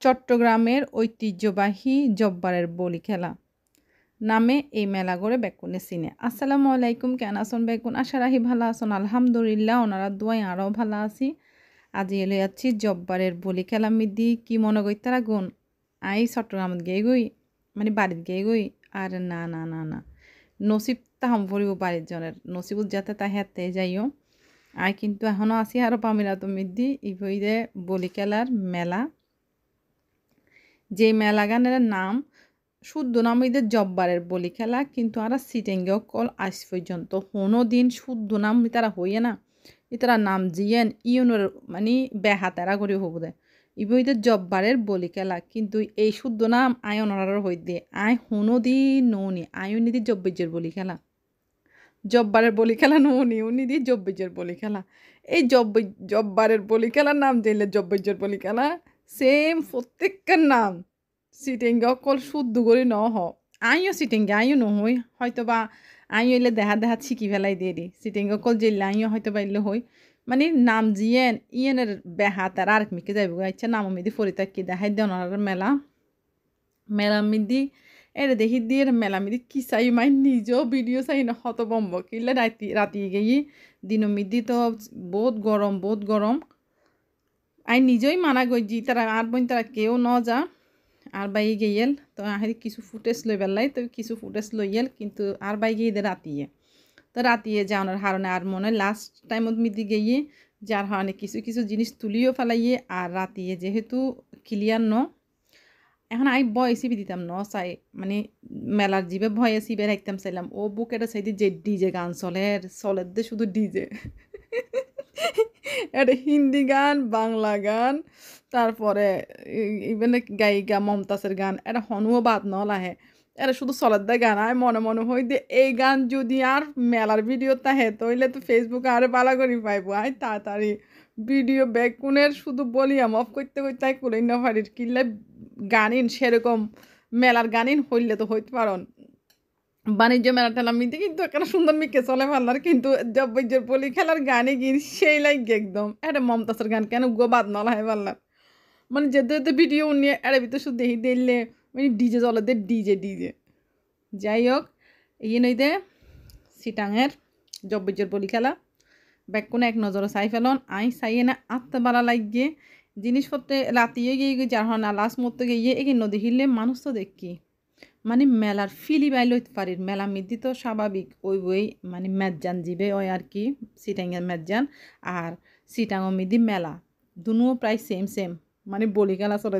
চট্টগ্রামের ঐতিহ্যবাহী জব্বারের বলি খেলা নামে এই মেলা করে বেকুনে চিনে। আসসালামু আলাইকুম, কেন আসন বেকুন? আশা রাহি ভালো আসন, আলহামদুলিল্লাহ ওনারা দুয়াই আরও ভালো আছি। আজি এলে যাচ্ছি জব্বারের বলি খেলা মিদি কি মনে করি তারা গুণ আই চট্টগ্রামত গিয়ে গই মানে বাড়িত গিয়ে গই আর না না না না নসিব তাহাম ভরিব বাড়ির জনের নসিবুত যাতে তা হেতে যাইও আই কিন্তু এখনও আছি আরও পামিরা তো মিদি ইভইরে বলি খেলার মেলা। যে মেলা গানের নাম শুদ্ধ নাম এদের জব্বারের বলি খেলা, কিন্তু আর সিটেঙ্গেও কল আজ পর্যন্ত কোনো দিন শুদ্ধ নাম তারা হইয়ে না ইতারা নাম জিয়েন ইউনোর মানে বেহাতারা করে হবো দে ইবইদের জব্বারের বলি খেলা, কিন্তু এই শুদ্ধ নাম আয়নার হই দিয়ে আয় হনো দিন নৌনি আয়নিদি জব্বিজের বলি খেলা। জব্বারের বলি খেলা নৌনি উনিদি জব্বিজের বলি খেলা। এই জব্বারের বলি খেলার নাম দিলে জব্বিজের বলি খেলা সেম প্রত্যেকটার নাম সিটিংগে অকল শুদ্ধ করে ন হ আইও সিটিংগে আইও নহই হয়তো বা আইও এলে দেহা ছিকি ফেলাই দিয়ে দি সিটিংগে অকল জেলে আইও হয়তো বা এলে হই মানে নাম জিয়েন ইয়েনের বেহা তার আর মিকে যাইব ইচ্ছা নাম মিদি ফরিতা কি দেখাই দেওয়ার মেলা মেলা মিদি এর দেখি দিয়ে মেলা মিদি কি চাই মাই নিজেও ভিডিও চাই না হতবম্ব কিলে রাতি গিয়ে দিন মিদি তো বহুত গরম আই নিজেই মানা গই তারা আর বোন তারা কেউ ন যা আর বাই গিয়েল তো আহি কিছু ফুটেজ লই পেলাই তো কিছু ফুটেজ লইয়েল কিন্তু আর বাই গিয়ে রাতিয়ে তো রাতিয়ে যাওয়ার হারণে আর মনে লাস্ট টাইমত মিদি গিয়ে যার হারণে কিছু জিনিস তুলিও ফেলাইয়ে আর রাতিয়ে যেহেতু ক্লিয়ার ন এখন আই ভয় সিবি দিতাম ন চাই মানে মেলার জিবে ভয়ে সিবে রাখতাম চাইলাম ও বুকেটা চাইদি যে ডিজে গান চলের দে শুধু ডিজে এটা হিন্দি গান বাংলা গান তারপরে ইভেন গায়িকা মমতাজের গান এটা হনুও বাদ ন লাহে এটা শুধু চলের দে গান আয় মনে হই দে এই গান যদি আর মেলার ভিডিও তাহে তইলে তো ফেসবুকে আরো বালা করি পাইব আয় তাড়াতাড়ি ভিডিও ব্যাকুনের শুধু বলিয়াম অফ করতে তাই কুলাই না পারির কিনলে গানিন সেরকম মেলার গানিন হইলে তো হইতে পারন বাণিজ্য মেলা টেলা মিতে কিন্তু একটা সুন্দর মিকে চলে পারলার কিন্তু জব্বইজের বলি খেলার গানে গিয়ে সেই লাগে একদম এটা মমতাজের গান কেন গো বাদ নলা হয় পারলার মানে যেতে ভিডিও নিয়ে এর ভিতরে শুধু দেখি দিলে মানে ডিজে চলে দে ডিজে যাই হোক এই নইতে সিটাঙের জব্বইজের বলি খেলা ব্যাকুনে এক নজরে চাই ফেলন আই চাইয়ে না আত্মবালা লাগিয়ে জিনিসপত্রে রাতিয়ে গিয়ে যার হন লাস্ট মরতে গিয়ে এগিয়ে নদী হিললে মানুষ তো দেখি মানে মেলার ফিলি বাইল হইতে পারি মেলা মিদি তো স্বাভাবিক ওই মানে মেজান জিবে ওই আর কি সিটাঙ্গের মেজান আর সিটাঙ্গ মিদি মেলা দুনো প্রায় সেম মানে বলি খেলা চলে